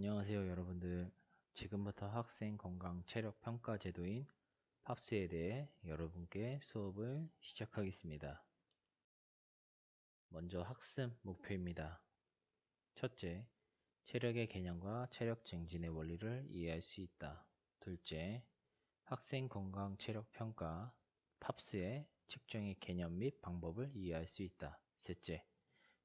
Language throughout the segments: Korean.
안녕하세요 여러분들. 지금부터 학생 건강 체력 평가 제도인 팝스에 대해 여러분께 수업을 시작하겠습니다. 먼저 학습 목표입니다. 첫째, 체력의 개념과 체력 증진의 원리를 이해할 수 있다. 둘째, 학생 건강 체력 평가 팝스의 측정의 개념 및 방법을 이해할 수 있다. 셋째,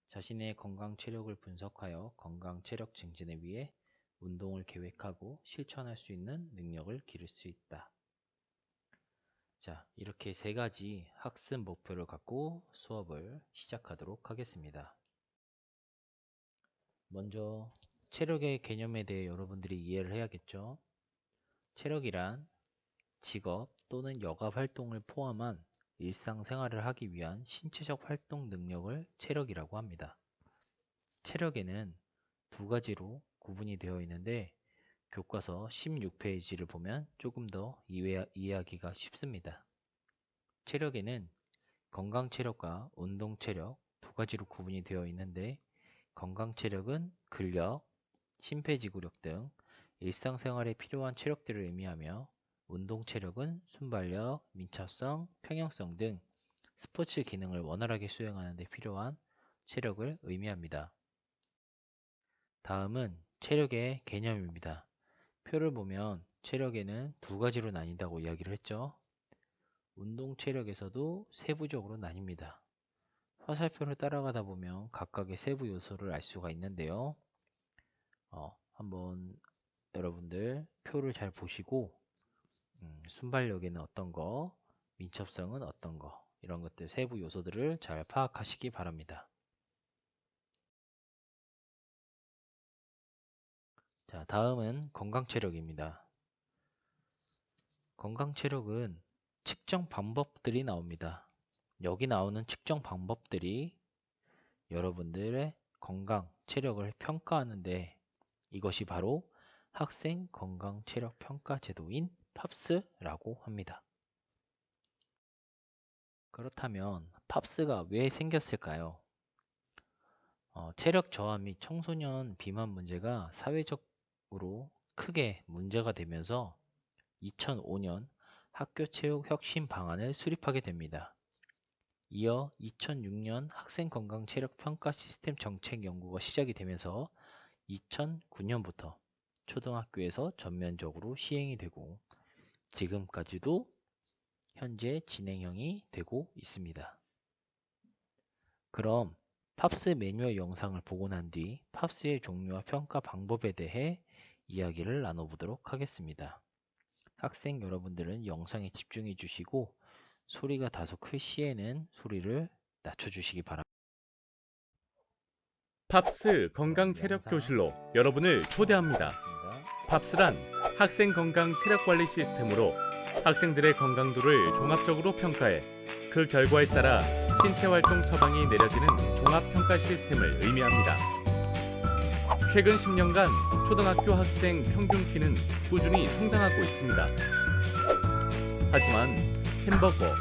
자신의 건강 체력을 분석하여 건강 체력 증진을 위해 운동을 계획하고 실천할 수 있는 능력을 기를 수 있다. 자, 이렇게 세 가지 학습 목표를 갖고 수업을 시작하도록 하겠습니다. 먼저 체력의 개념에 대해 여러분들이 이해를 해야겠죠. 체력이란 직업 또는 여가 활동을 포함한 일상생활을 하기 위한 신체적 활동 능력을 체력이라고 합니다. 체력에는 두 가지로 구분이 되어 있는데 교과서 16페이지를 보면 조금 더 이해하기가 쉽습니다. 체력에는 건강체력과 운동체력 두 가지로 구분이 되어 있는데 건강체력은 근력, 심폐지구력 등 일상생활에 필요한 체력들을 의미하며 운동체력은 순발력, 민첩성, 평형성 등 스포츠 기능을 원활하게 수행하는 데 필요한 체력을 의미합니다. 다음은 체력의 개념입니다. 표를 보면 체력에는 두 가지로 나뉜다고 이야기를 했죠. 운동 체력에서도 세부적으로 나뉩니다. 화살표를 따라가다 보면 각각의 세부 요소를 알 수가 있는데요. 한번 여러분들 표를 잘 보시고 순발력에는 어떤 거, 민첩성은 어떤 거, 이런 것들 세부 요소들을 잘 파악하시기 바랍니다. 자, 다음은 건강체력입니다. 건강체력은 측정 방법들이 나옵니다. 여기 나오는 측정 방법들이 여러분들의 건강, 체력을 평가하는데 이것이 바로 학생 건강 체력 평가 제도인 팝스라고 합니다. 그렇다면 팝스가 왜 생겼을까요? 체력 저하 및 청소년 비만 문제가 사회적으로 크게 문제가 되면서 2005년 학교 체육 혁신 방안을 수립하게 됩니다. 이어 2006년 학생 건강 체력 평가 시스템 정책 연구가 시작이 되면서 2009년부터 초등학교에서 전면적으로 시행이 되고 지금까지도 현재 진행형이 되고 있습니다. 그럼 팝스 매뉴얼 영상을 보고 난 뒤 팝스의 종류와 평가 방법에 대해 이야기를 나눠보도록 하겠습니다. 학생 여러분들은 영상에 집중해 주시고 소리가 다소 클 시에는 소리를 낮춰주시기 바랍니다. 팝스 건강 체력 교실로 여러분을 초대합니다. 팝스란 학생 건강 체력 관리 시스템으로 학생들의 건강도를 종합적으로 평가해 그 결과에 따라 신체 활동 처방이 내려지는 종합 평가 시스템을 의미합니다. 최근 10년간 초등학교 학생 평균 키는 꾸준히 성장하고 있습니다. 하지만 햄버거,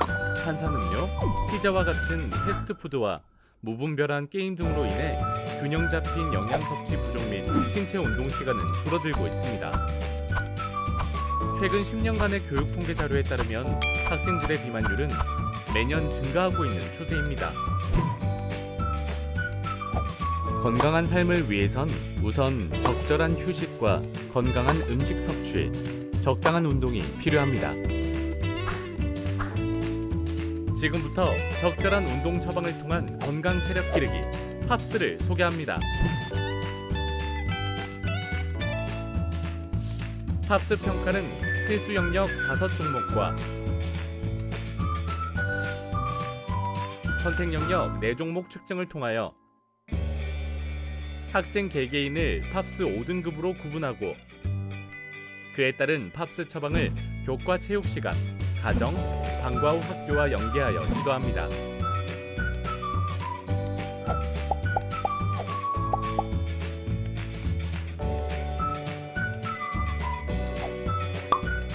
탄산음료, 피자와 같은 패스트푸드와 무분별한 게임 등으로 인해 균형 잡힌 영양 섭취 부족 및 신체 운동 시간은 줄어들고 있습니다. 최근 10년간의 교육 통계 자료에 따르면 학생들의 비만율은 매년 증가하고 있는 추세입니다. 건강한 삶을 위해선 우선 적절한 휴식과 건강한 음식 섭취, 적당한 운동이 필요합니다. 지금부터 적절한 운동 처방을 통한 건강 체력 기르기 팝스를 소개합니다. 팝스 평가는 필수 영역 5종목과 선택 영역 4종목 측정을 통하여 학생 개개인을 팝스 5등급으로 구분하고 그에 따른 팝스 처방을 교과 체육 시간, 가정, 방과 후 학교와 연계하여 지도합니다.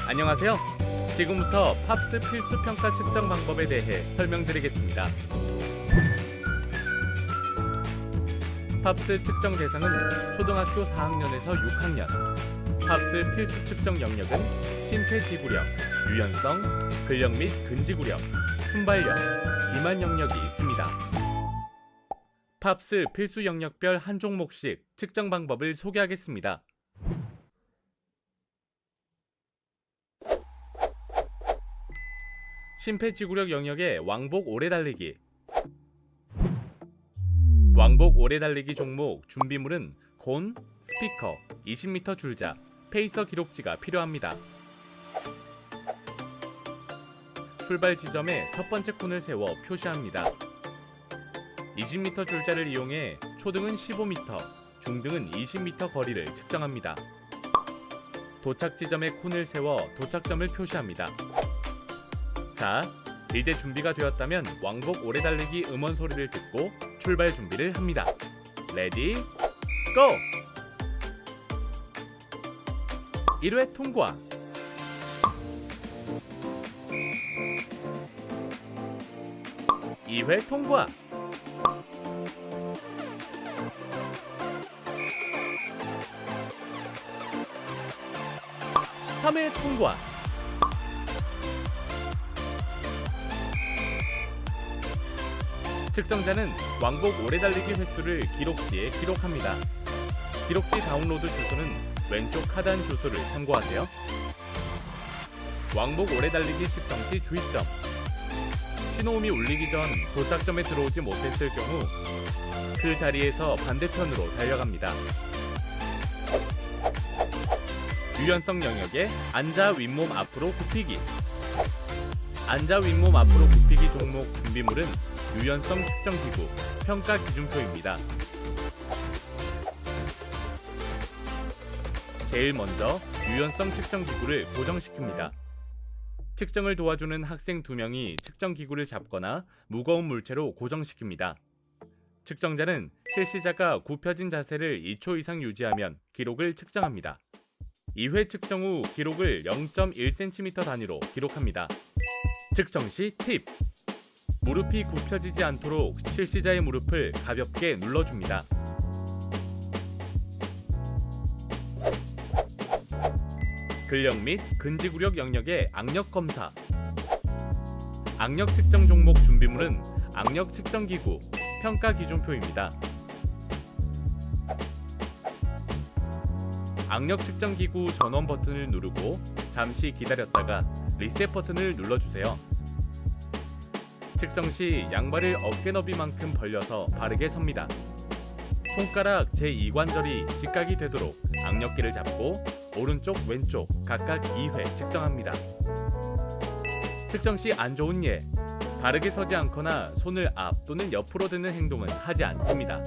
안녕하세요. 지금부터 팝스 필수 평가 측정 방법에 대해 설명드리겠습니다. 팝스 측정 대상은 초등학교 4학년에서 6학년. 팝스 필수 측정 영역은 심폐지구력, 유연성, 근력 및 근지구력, 순발력, 비만 영역이 있습니다. 팝스 필수 영역별 한 종목씩 측정 방법을 소개하겠습니다. 심폐지구력 영역의 왕복 오래 달리기. 왕복 오래 달리기 종목 준비물은 곤, 스피커, 20m 줄자, 페이서 기록지가 필요합니다. 출발 지점에 첫 번째 콘을 세워 표시합니다. 20m 줄자를 이용해 초등은 15m, 중등은 20m 거리를 측정합니다. 도착 지점에 콘을 세워 도착점을 표시합니다. 자, 이제 준비가 되었다면 왕복 오래 달리기 음원 소리를 듣고 출발 준비를 합니다. 레디, 고! 1회 통과. (2회) 통과. (3회) 통과. 측정자는 왕복 오래 달리기 횟수를 기록지에 기록합니다. 기록지 다운로드 주소는 왼쪽 하단 주소를 참고하세요. 왕복 오래 달리기 측정 시 주의점. 신호음이 울리기 전 도착점에 들어오지 못했을 경우 그 자리에서 반대편으로 달려갑니다. 유연성 영역의 앉아 윗몸 앞으로 굽히기. 앉아 윗몸 앞으로 굽히기 종목 준비물은 유연성 측정기구, 평가 기준표입니다. 제일 먼저 유연성 측정기구를 고정시킵니다. 측정을 도와주는 학생 2명이 측정기구를 잡거나 무거운 물체로 고정시킵니다. 측정자는 실시자가 굽혀진 자세를 2초 이상 유지하면 기록을 측정합니다. 2회 측정 후 기록을 0.1cm 단위로 기록합니다. 측정 시 팁! 무릎이 굽혀지지 않도록 실시자의 무릎을 가볍게 눌러줍니다. 근력 및 근지구력 영역의 악력 검사. 악력 측정 종목 준비물은 악력 측정기구, 평가 기준표입니다. 악력 측정기구 전원 버튼을 누르고 잠시 기다렸다가 리셋 버튼을 눌러주세요. 측정 시 양발을 어깨 너비만큼 벌려서 바르게 섭니다. 손가락 제2관절이 직각이 되도록 악력기를 잡고 오른쪽 왼쪽 각각 2회 측정합니다. 측정 시 안 좋은 예, 바르게 서지 않거나 손을 앞 또는 옆으로 드는 행동은 하지 않습니다.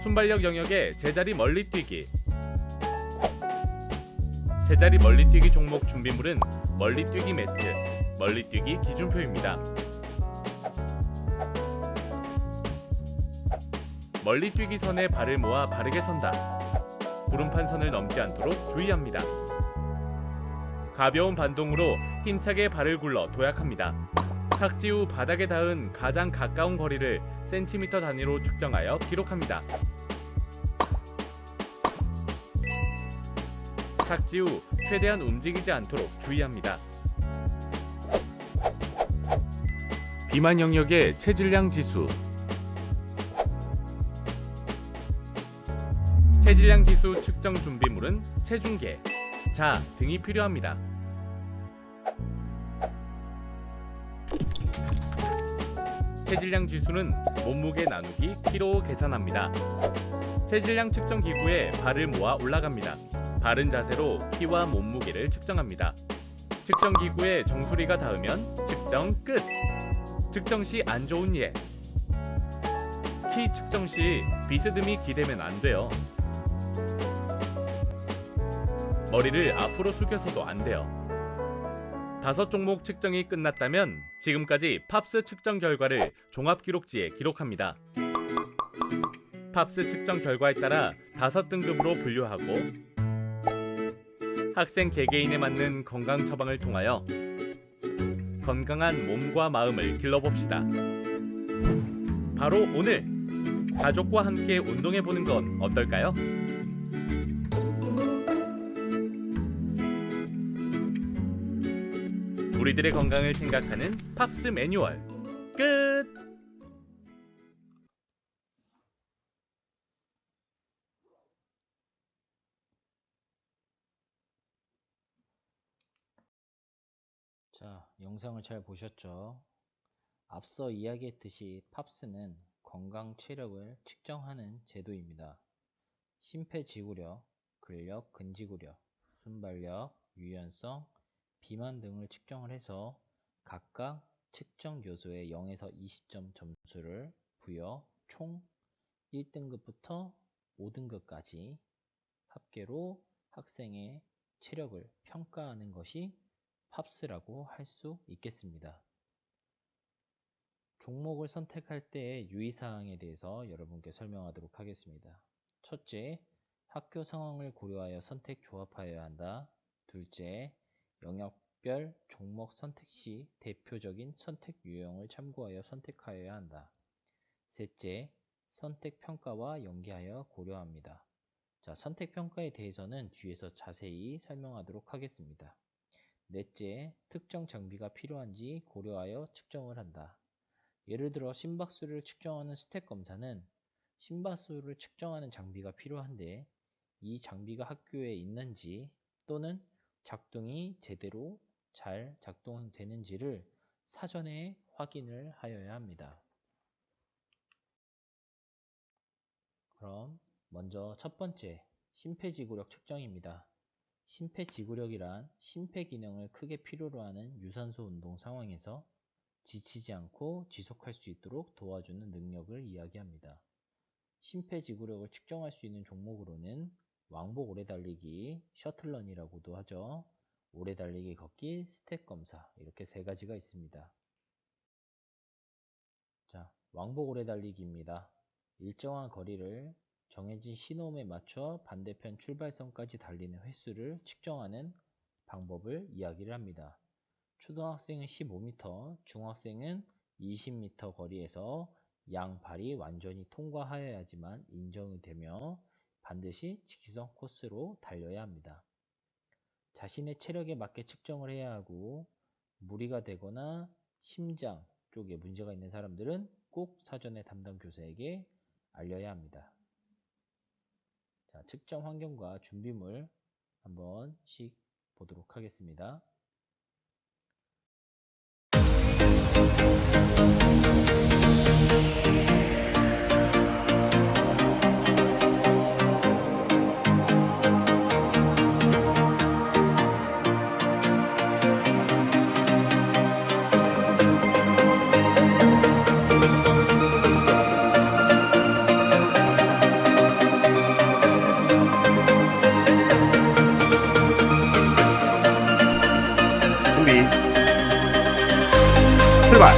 순발력 영역의 제자리 멀리 뛰기. 제자리 멀리 뛰기 종목 준비물은 멀리 뛰기 매트, 멀리 뛰기 기준표입니다. 멀리 뛰기 선에 발을 모아 바르게 선다. 구름판 선을 넘지 않도록 주의합니다. 가벼운 반동으로 힘차게 발을 굴러 도약합니다. 착지 후 바닥에 닿은 가장 가까운 거리를 센티미터 단위로 측정하여 기록합니다. 착지 후 최대한 움직이지 않도록 주의합니다. 비만 영역의 체질량 지수. 체질량 지수 측정 준비물은 체중계, 자 등이 필요합니다. 체질량 지수는 몸무게 나누기 키로 계산합니다. 체질량 측정 기구에 발을 모아 올라갑니다. 바른 자세로 키와 몸무게를 측정합니다. 측정 기구에 정수리가 닿으면 측정 끝. 측정 시 안 좋은 예. 키 측정 시 비스듬히 기대면 안 돼요. 머리를 앞으로 숙여서도 안 돼요. 5종목 측정이 끝났다면 지금까지 팝스 측정 결과를 종합 기록지에 기록합니다. 팝스 측정 결과에 따라 5등급으로 분류하고 학생 개개인에 맞는 건강 처방을 통하여 건강한 몸과 마음을 길러봅시다. 바로 오늘 가족과 함께 운동해보는 건 어떨까요? 우리들의 건강을 생각하는 팝스 매뉴얼 끝! 자, 영상을 잘 보셨죠? 앞서 이야기했듯이 팝스는 건강 체력을 측정하는 제도입니다. 심폐지구력, 근력, 근지구력, 순발력, 유연성, 비만 등을 측정을 해서 각각 측정 요소에 0에서 20점 점수를 부여 총 1등급부터 5등급까지 합계로 학생의 체력을 평가하는 것이 팝스라고 할 수 있겠습니다. 종목을 선택할 때의 유의사항에 대해서 여러분께 설명하도록 하겠습니다. 첫째, 학교 상황을 고려하여 선택 조합하여야 한다. 둘째, 영역별 종목 선택 시 대표적인 선택 유형을 참고하여 선택하여야 한다. 셋째, 선택 평가와 연계하여 고려합니다. 자, 선택 평가에 대해서는 뒤에서 자세히 설명하도록 하겠습니다. 넷째, 특정 장비가 필요한지 고려하여 측정을 한다. 예를 들어 심박수를 측정하는 스텝 검사는 심박수를 측정하는 장비가 필요한데 이 장비가 학교에 있는지 또는 작동이 제대로 잘 작동되는지를 사전에 확인을 하여야 합니다. 그럼 먼저 첫 번째, 심폐지구력 측정입니다. 심폐지구력이란 심폐기능을 크게 필요로 하는 유산소 운동 상황에서 지치지 않고 지속할 수 있도록 도와주는 능력을 이야기합니다. 심폐지구력을 측정할 수 있는 종목으로는 왕복 오래달리기, 셔틀런이라고도 하죠. 오래달리기 걷기, 스텝 검사 이렇게 세 가지가 있습니다. 자, 왕복 오래달리기입니다. 일정한 거리를 정해진 신호음에 맞춰 반대편 출발선까지 달리는 횟수를 측정하는 방법을 이야기를 합니다. 초등학생은 15m, 중학생은 20m 거리에서 양 발이 완전히 통과하여야지만 인정이 되며 반드시 직선 코스로 달려야 합니다. 자신의 체력에 맞게 측정을 해야 하고 무리가 되거나 심장 쪽에 문제가 있는 사람들은 꼭 사전에 담당 교사에게 알려야 합니다. 자, 측정 환경과 준비물 한 번씩 보도록 하겠습니다. 준비 출발.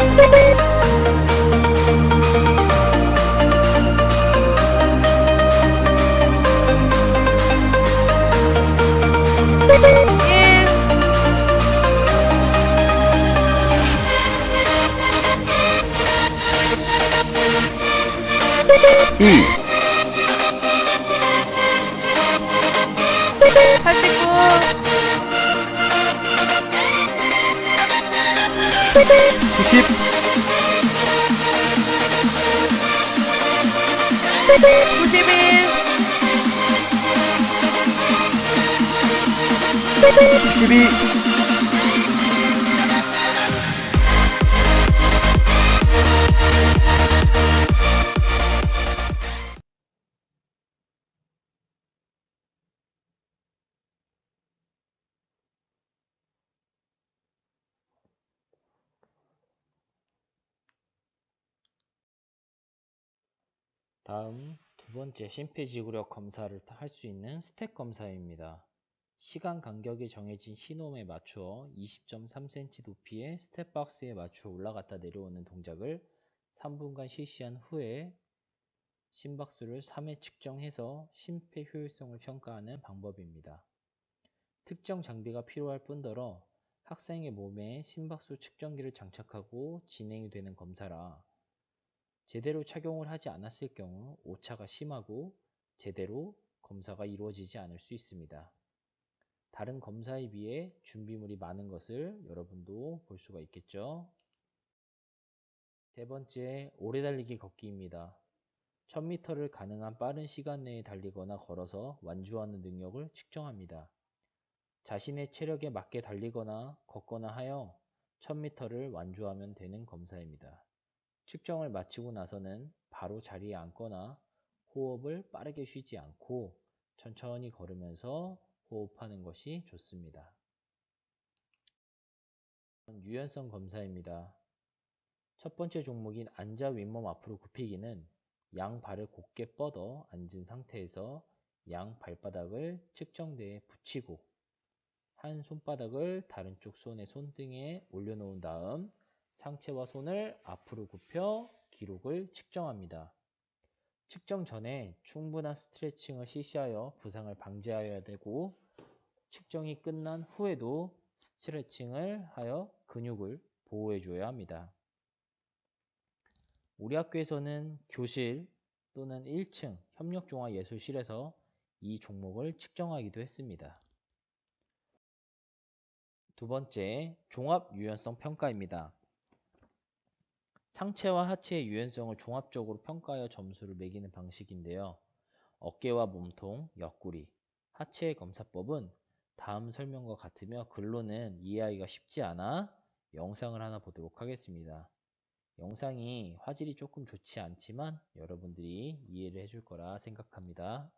이 90 92 다음 두 번째 심폐지구력 검사를 할 수 있는 스텝 검사입니다. 시간 간격이 정해진 흰홈에 맞추어 20.3cm 높이의 스텝 박스에 맞추어 올라갔다 내려오는 동작을 3분간 실시한 후에 심박수를 3회 측정해서 심폐 효율성을 평가하는 방법입니다. 특정 장비가 필요할 뿐더러 학생의 몸에 심박수 측정기를 장착하고 진행이 되는 검사라 제대로 착용을 하지 않았을 경우 오차가 심하고 제대로 검사가 이루어지지 않을 수 있습니다. 다른 검사에 비해 준비물이 많은 것을 여러분도 볼 수가 있겠죠. 세 번째, 오래 달리기 걷기입니다. 1000m를 가능한 빠른 시간 내에 달리거나 걸어서 완주하는 능력을 측정합니다. 자신의 체력에 맞게 달리거나 걷거나 하여 1000m를 완주하면 되는 검사입니다. 측정을 마치고 나서는 바로 자리에 앉거나 호흡을 빠르게 쉬지 않고 천천히 걸으면서 호흡하는 것이 좋습니다. 유연성 검사입니다. 첫 번째 종목인 앉아 윗몸 앞으로 굽히기는 양 발을 곧게 뻗어 앉은 상태에서 양 발바닥을 측정대에 붙이고 한 손바닥을 다른 쪽 손의 손등에 올려놓은 다음 상체와 손을 앞으로 굽혀 기록을 측정합니다. 측정 전에 충분한 스트레칭을 실시하여 부상을 방지하여야 되고 측정이 끝난 후에도 스트레칭을 하여 근육을 보호해 줘야 합니다. 우리 학교에서는 교실 또는 1층 협력종합예술실에서 이 종목을 측정하기도 했습니다. 두 번째, 종합 유연성 평가입니다. 상체와 하체의 유연성을 종합적으로 평가하여 점수를 매기는 방식인데요. 어깨와 몸통, 옆구리, 하체의 검사법은 다음 설명과 같으며 글로는 이해하기가 쉽지 않아 영상을 하나 보도록 하겠습니다. 영상이 화질이 조금 좋지 않지만 여러분들이 이해를 해줄 거라 생각합니다.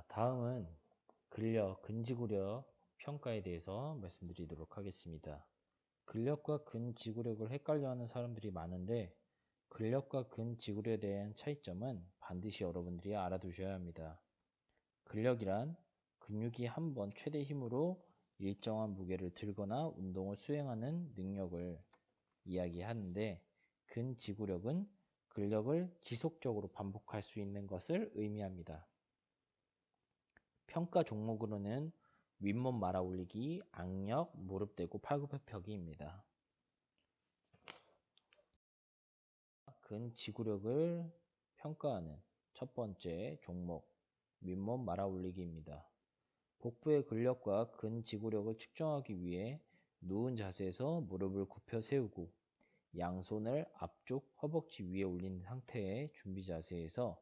다음은 근력, 근지구력 평가에 대해서 말씀드리도록 하겠습니다. 근력과 근지구력을 헷갈려하는 사람들이 많은데 근력과 근지구력에 대한 차이점은 반드시 여러분들이 알아두셔야 합니다. 근력이란 근육이 한 번 최대 힘으로 일정한 무게를 들거나 운동을 수행하는 능력을 이야기하는데 근지구력은 근력을 지속적으로 반복할 수 있는 것을 의미합니다. 평가 종목으로는 윗몸 말아 올리기, 악력, 무릎 대고 팔굽혀펴기입니다. 근지구력을 평가하는 첫 번째 종목, 윗몸 말아 올리기입니다. 복부의 근력과 근지구력을 측정하기 위해 누운 자세에서 무릎을 굽혀 세우고 양손을 앞쪽 허벅지 위에 올린 상태의 준비 자세에서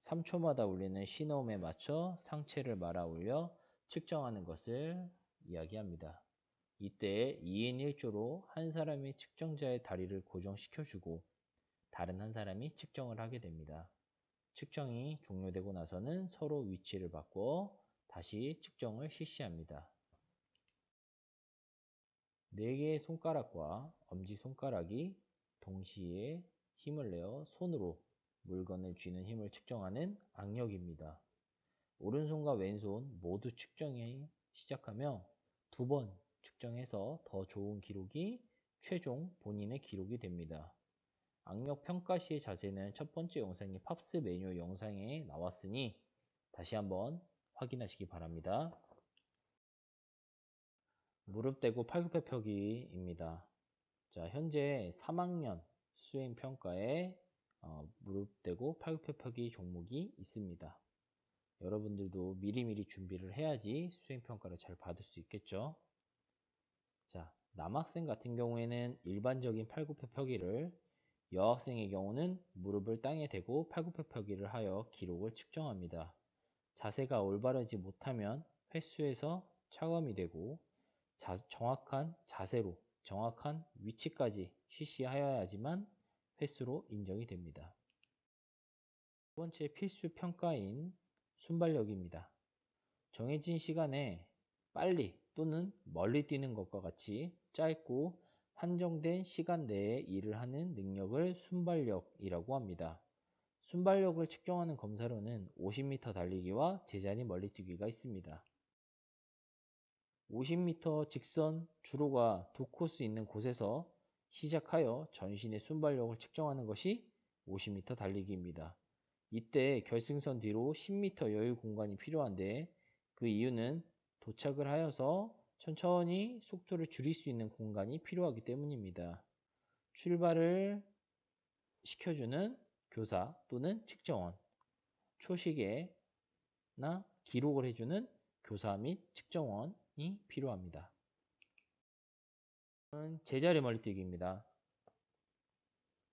3초마다 울리는 신호음에 맞춰 상체를 말아 올려 측정하는 것을 이야기합니다. 이때 2인 1조로 한 사람이 측정자의 다리를 고정시켜주고 다른 한 사람이 측정을 하게 됩니다. 측정이 종료되고 나서는 서로 위치를 바꿔 다시 측정을 실시합니다. 4개의 손가락과 엄지손가락이 동시에 힘을 내어 손으로 물건을 쥐는 힘을 측정하는 악력입니다. 오른손과 왼손 모두 측정이 시작하며 2번 측정해서 더 좋은 기록이 최종 본인의 기록이 됩니다. 악력 평가 시의 자세는 첫 번째 영상이 팝스 메뉴 영상에 나왔으니 다시 한번 확인하시기 바랍니다. 무릎 대고 팔굽혀펴기입니다. 자, 현재 3학년 수행 평가에 무릎 대고 팔굽혀펴기 종목이 있습니다. 여러분들도 미리미리 준비를 해야지 수행 평가를 잘 받을 수 있겠죠. 자, 남학생 같은 경우에는 일반적인 팔굽혀펴기를, 여학생의 경우는 무릎을 땅에 대고 팔굽혀펴기를 하여 기록을 측정합니다. 자세가 올바르지 못하면 횟수에서 차감이 되고 정확한 자세로 정확한 위치까지 실시하여야지만 횟수로 인정이 됩니다. 두 번째 필수 평가인 순발력입니다. 정해진 시간에 빨리 또는 멀리 뛰는 것과 같이 짧고 한정된 시간 내에 일을 하는 능력을 순발력이라고 합니다. 순발력을 측정하는 검사로는 50m 달리기와 제자리 멀리뛰기가 있습니다. 50m 직선 주로가 2코스 있는 곳에서 시작하여 전신의 순발력을 측정하는 것이 50m 달리기입니다. 이때 결승선 뒤로 10m 여유 공간이 필요한데 그 이유는 도착을 하여서 천천히 속도를 줄일 수 있는 공간이 필요하기 때문입니다. 출발을 시켜주는 교사 또는 측정원, 초시계나 기록을 해주는 교사 및 측정원이 필요합니다. 제자리 멀리뛰기입니다.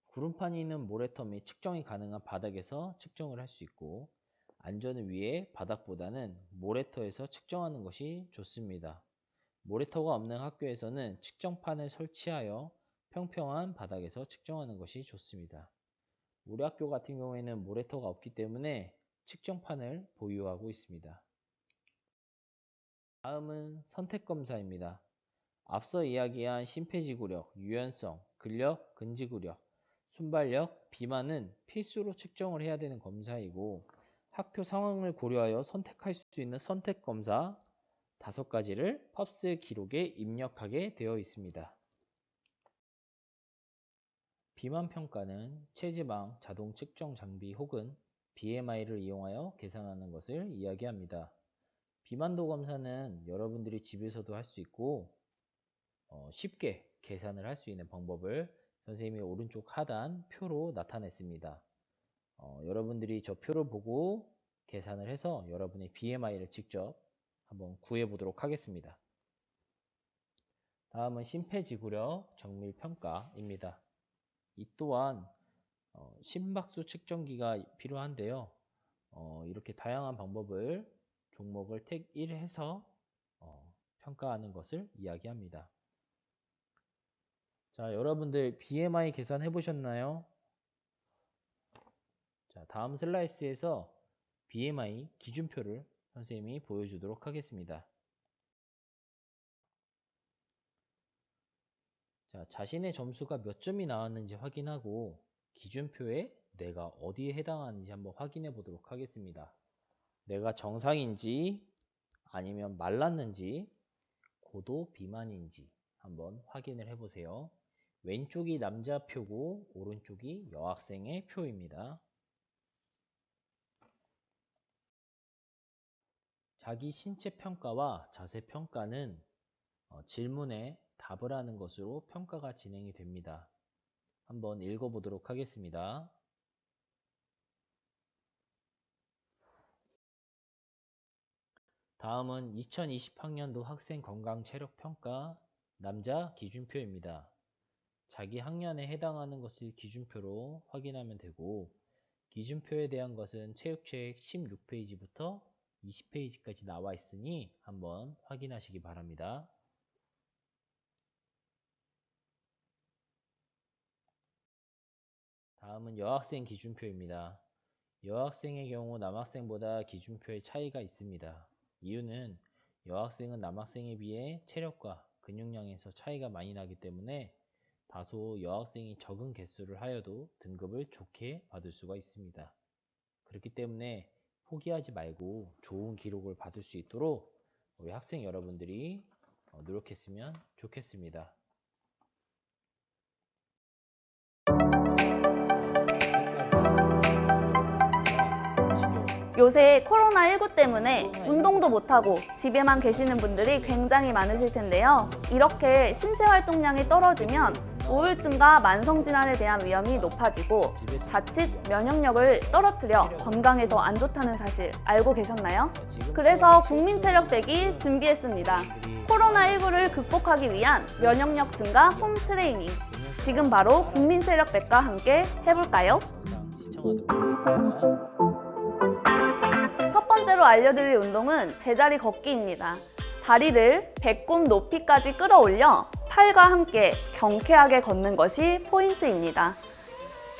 구름판이 있는 모래터 및 측정이 가능한 바닥에서 측정을 할 수 있고 안전을 위해 바닥보다는 모래터에서 측정하는 것이 좋습니다. 모래터가 없는 학교에서는 측정판을 설치하여 평평한 바닥에서 측정하는 것이 좋습니다. 우리 학교 같은 경우에는 모래터가 없기 때문에 측정판을 보유하고 있습니다. 다음은 선택검사입니다. 앞서 이야기한 심폐지구력, 유연성, 근력, 근지구력, 순발력, 비만은 필수로 측정을 해야 되는 검사이고 학교 상황을 고려하여 선택할 수 있는 선택검사 5가지를 팝스 기록에 입력하게 되어 있습니다. 비만 평가는 체지방 자동 측정 장비 혹은 BMI를 이용하여 계산하는 것을 이야기합니다. 비만도 검사는 여러분들이 집에서도 할 수 있고 쉽게 계산을 할 수 있는 방법을 선생님이 오른쪽 하단 표로 나타냈습니다. 여러분들이 저 표를 보고 계산을 해서 여러분의 BMI를 직접 한번 구해 보도록 하겠습니다. 다음은 심폐지구력 정밀평가입니다. 이 또한 심박수 측정기가 필요한데요. 이렇게 다양한 방법을 종목을 택 1해서 평가하는 것을 이야기합니다. 자, 여러분들 BMI 계산해 보셨나요? 자, 다음 슬라이스에서 BMI 기준표를 선생님이 보여주도록 하겠습니다. 자, 자신의 점수가 몇 점이 나왔는지 확인하고 기준표에 내가 어디에 해당하는지 한번 확인해 보도록 하겠습니다. 내가 정상인지 아니면 말랐는지 고도 비만인지 한번 확인을 해보세요. 왼쪽이 남자 표고 오른쪽이 여학생의 표입니다. 자기 신체 평가와 자세 평가는 질문에 답을 하는 것으로 평가가 진행이 됩니다. 한번 읽어보도록 하겠습니다. 다음은 2020학년도 학생 건강 체력 평가 남자 기준표입니다. 자기 학년에 해당하는 것을 기준표로 확인하면 되고 기준표에 대한 것은 체육책 16페이지부터 20페이지까지 나와 있으니 한번 확인하시기 바랍니다. 다음은 여학생 기준표입니다. 여학생의 경우 남학생보다 기준표에 차이가 있습니다. 이유는 여학생은 남학생에 비해 체력과 근육량에서 차이가 많이 나기 때문에 다소 여학생이 적은 개수를 하여도 등급을 좋게 받을 수가 있습니다. 그렇기 때문에 포기하지 말고 좋은 기록을 받을 수 있도록 우리 학생 여러분들이 노력했으면 좋겠습니다. 요새 코로나19 때문에 운동도 못하고 집에만 계시는 분들이 굉장히 많으실 텐데요. 이렇게 신체 활동량이 떨어지면 우울증과 만성질환에 대한 위험이 높아지고 자칫 면역력을 떨어뜨려 건강에 더 안 좋다는 사실 알고 계셨나요? 그래서 국민체력백이 준비했습니다. 코로나19를 극복하기 위한 면역력 증가 홈 트레이닝. 지금 바로 국민체력백과 함께 해볼까요? 시청하도록 하겠습니다. 첫 번째로 알려드릴 운동은 제자리 걷기입니다. 다리를 배꼽 높이까지 끌어올려 팔과 함께 경쾌하게 걷는 것이 포인트입니다.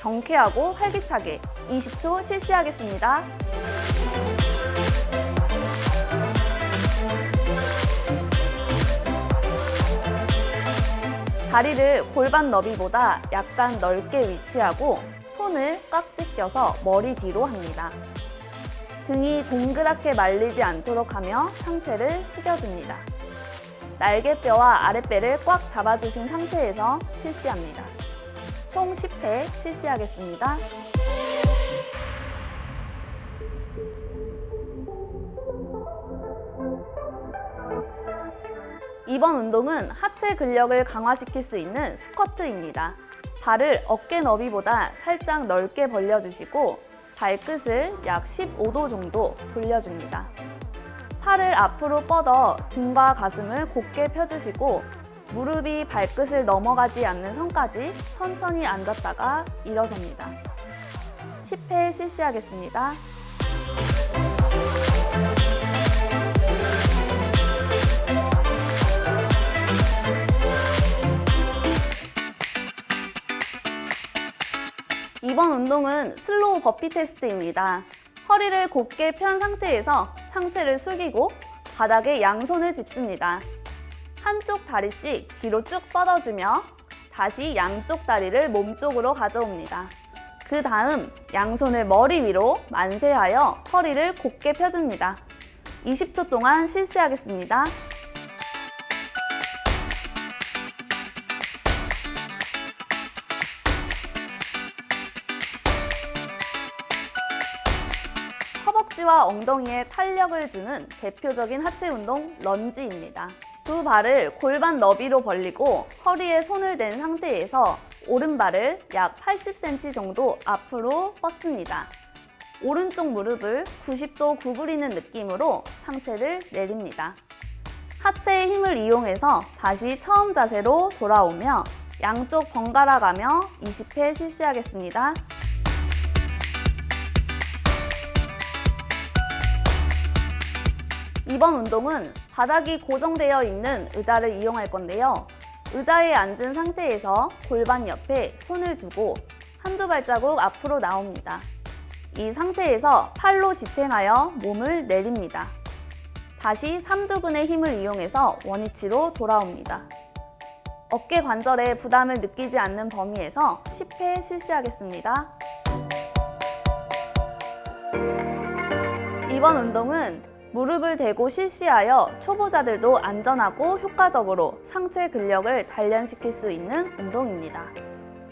경쾌하고 활기차게 20초 실시하겠습니다. 다리를 골반 너비보다 약간 넓게 위치하고 손을 꽉 찢겨서 머리 뒤로 합니다. 등이 동그랗게 말리지 않도록 하며 상체를 숙여줍니다. 날개뼈와 아랫배를 꽉 잡아주신 상태에서 실시합니다. 총 10회 실시하겠습니다. 이번 운동은 하체 근력을 강화시킬 수 있는 스쿼트입니다. 발을 어깨 너비보다 살짝 넓게 벌려주시고 발끝을 약 15도 정도 돌려줍니다. 팔을 앞으로 뻗어 등과 가슴을 곧게 펴주시고 무릎이 발끝을 넘어가지 않는 선까지 천천히 앉았다가 일어섭니다. 10회 실시하겠습니다. 이번 운동은 슬로우 버피 테스트입니다. 허리를 곧게 편 상태에서 상체를 숙이고 바닥에 양손을 짚습니다. 한쪽 다리씩 뒤로 쭉 뻗어주며 다시 양쪽 다리를 몸쪽으로 가져옵니다. 그 다음 양손을 머리 위로 만세하여 허리를 곧게 펴줍니다. 20초 동안 실시하겠습니다. 허벅지와 엉덩이에 탄력을 주는 대표적인 하체 운동 런지입니다. 두 발을 골반 너비로 벌리고 허리에 손을 댄 상태에서 오른발을 약 80cm 정도 앞으로 뻗습니다. 오른쪽 무릎을 90도 구부리는 느낌으로 상체를 내립니다. 하체의 힘을 이용해서 다시 처음 자세로 돌아오며 양쪽 번갈아 가며 20회 실시하겠습니다. 이번 운동은 바닥이 고정되어 있는 의자를 이용할 건데요. 의자에 앉은 상태에서 골반 옆에 손을 두고 한두 발자국 앞으로 나옵니다. 이 상태에서 팔로 지탱하여 몸을 내립니다. 다시 삼두근의 힘을 이용해서 원위치로 돌아옵니다. 어깨 관절에 부담을 느끼지 않는 범위에서 10회 실시하겠습니다. 이번 운동은 무릎을 대고 실시하여 초보자들도 안전하고 효과적으로 상체 근력을 단련시킬 수 있는 운동입니다.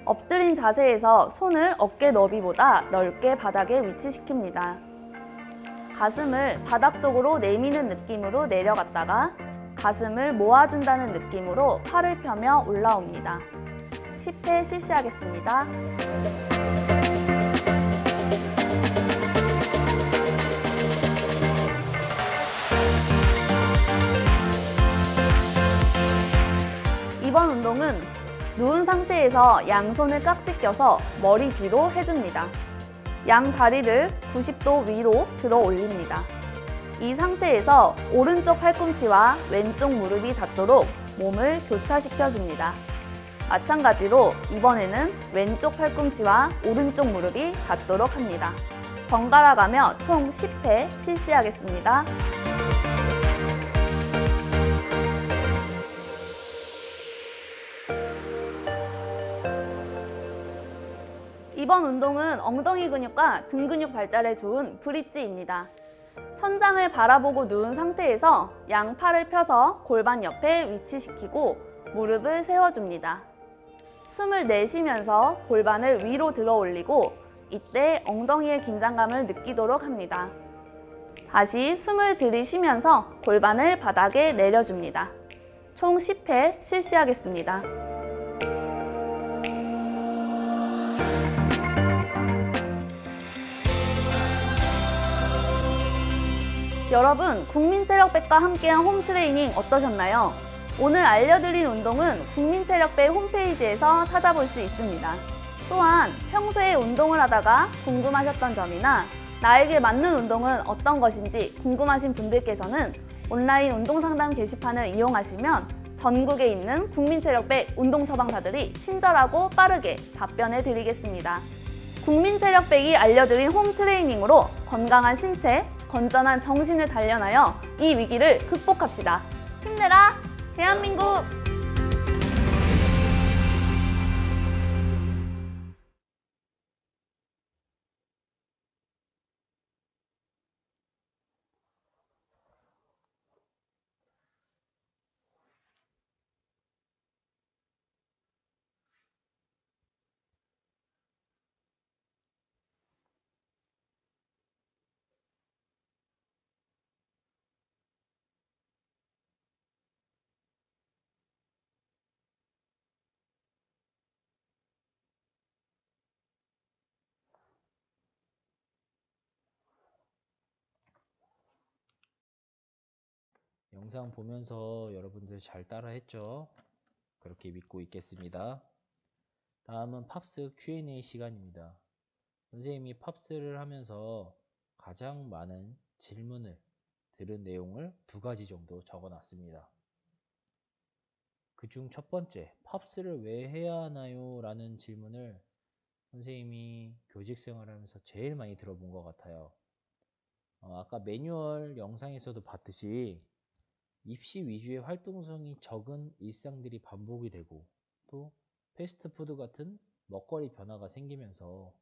엎드린 자세에서 손을 어깨 너비보다 넓게 바닥에 위치시킵니다. 가슴을 바닥 쪽으로 내미는 느낌으로 내려갔다가 가슴을 모아준다는 느낌으로 팔을 펴며 올라옵니다. 10회 실시하겠습니다. 이번 운동은 누운 상태에서 양손을 깍지 껴서 머리 뒤로 해줍니다. 양 다리를 90도 위로 들어 올립니다. 이 상태에서 오른쪽 팔꿈치와 왼쪽 무릎이 닿도록 몸을 교차시켜 줍니다. 마찬가지로 이번에는 왼쪽 팔꿈치와 오른쪽 무릎이 닿도록 합니다. 번갈아 가며 총 10회 실시하겠습니다. 이번 운동은 엉덩이 근육과 등 근육 발달에 좋은 브릿지입니다. 천장을 바라보고 누운 상태에서 양팔을 펴서 골반 옆에 위치시키고 무릎을 세워줍니다. 숨을 내쉬면서 골반을 위로 들어 올리고 이때 엉덩이의 긴장감을 느끼도록 합니다. 다시 숨을 들이쉬면서 골반을 바닥에 내려줍니다. 총 10회 실시하겠습니다. 여러분, 국민체력백과 함께한 홈트레이닝 어떠셨나요? 오늘 알려드린 운동은 국민체력백 홈페이지에서 찾아볼 수 있습니다. 또한 평소에 운동을 하다가 궁금하셨던 점이나 나에게 맞는 운동은 어떤 것인지 궁금하신 분들께서는 온라인 운동상담 게시판을 이용하시면 전국에 있는 국민체력백 운동처방사들이 친절하고 빠르게 답변해 드리겠습니다. 국민체력백이 알려드린 홈트레이닝으로 건강한 신체, 건전한 정신을 단련하여 이 위기를 극복합시다. 힘내라, 대한민국! 영상 보면서 여러분들 잘 따라 했죠? 그렇게 믿고 있겠습니다. 다음은 팝스 Q&A 시간입니다. 선생님이 팝스를 하면서 가장 많은 질문을 들은 내용을 2가지 정도 적어 놨습니다. 그중 첫 번째, 팝스를 왜 해야 하나요? 라는 질문을 선생님이 교직 생활하면서 제일 많이 들어본 것 같아요. 아까 매뉴얼 영상에서도 봤듯이 입시 위주의 활동성이 적은 일상들이 반복이 되고 또 패스트푸드 같은 먹거리 변화가 생기면서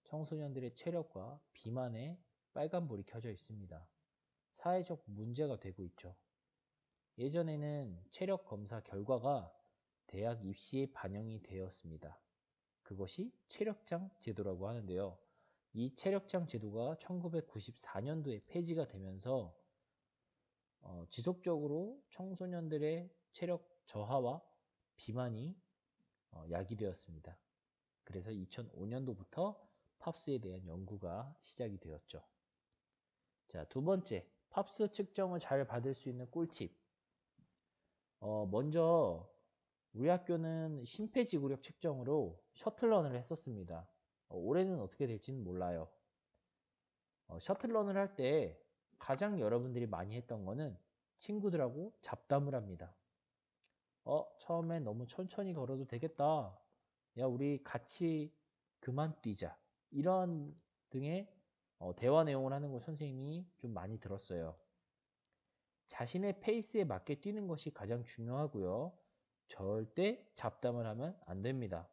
청소년들의 체력과 비만에 빨간불이 켜져 있습니다. 사회적 문제가 되고 있죠. 예전에는 체력 검사 결과가 대학 입시에 반영이 되었습니다. 그것이 체력장 제도라고 하는데요. 이 체력장 제도가 1994년도에 폐지가 되면서 지속적으로 청소년들의 체력 저하와 비만이 야기되었습니다. 그래서 2005년도부터 팝스에 대한 연구가 시작이 되었죠. 자, 2번째, 팝스 측정을 잘 받을 수 있는 꿀팁. 먼저 우리 학교는 심폐지구력 측정으로 셔틀런을 했었습니다. 올해는 어떻게 될지는 몰라요. 셔틀런을 할 때 가장 여러분들이 많이 했던 거는 친구들하고 잡담을 합니다. 처음엔 너무 천천히 걸어도 되겠다. 야, 우리 같이 그만 뛰자. 이런 등의 대화 내용을 하는 걸 선생님이 좀 많이 들었어요. 자신의 페이스에 맞게 뛰는 것이 가장 중요하고요. 절대 잡담을 하면 안 됩니다.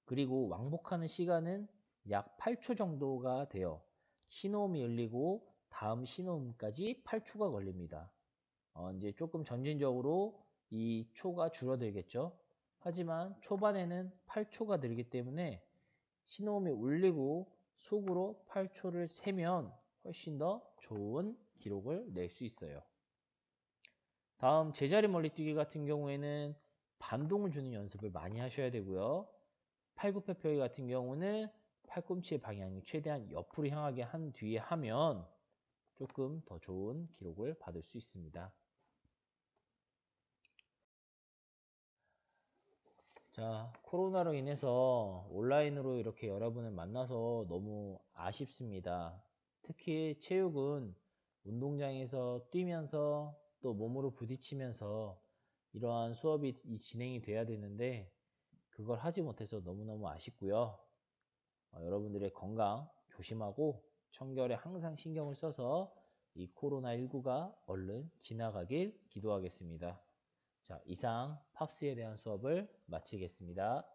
그리고 왕복하는 시간은 약 8초 정도가 돼요. 신호음이 울리고 다음 신호음까지 8초가 걸립니다. 이제 조금 점진적으로 이 초가 줄어들겠죠. 하지만 초반에는 8초가 들기 때문에 신호음이 울리고 속으로 8초를 세면 훨씬 더 좋은 기록을 낼 수 있어요. 다음 제자리 멀리뛰기 같은 경우에는 반동을 주는 연습을 많이 하셔야 되고요. 팔굽혀펴기 같은 경우는 팔꿈치의 방향이 최대한 옆으로 향하게 한 뒤에 하면 조금 더 좋은 기록을 받을 수 있습니다. 자, 코로나로 인해서 온라인으로 이렇게 여러분을 만나서 너무 아쉽습니다. 특히 체육은 운동장에서 뛰면서 또 몸으로 부딪히면서 이러한 수업이 진행이 돼야 되는데 그걸 하지 못해서 너무너무 아쉽고요. 여러분들의 건강 조심하고 청결에 항상 신경을 써서 이 코로나19가 얼른 지나가길 기도하겠습니다. 자, 이상 팝스에 대한 수업을 마치겠습니다.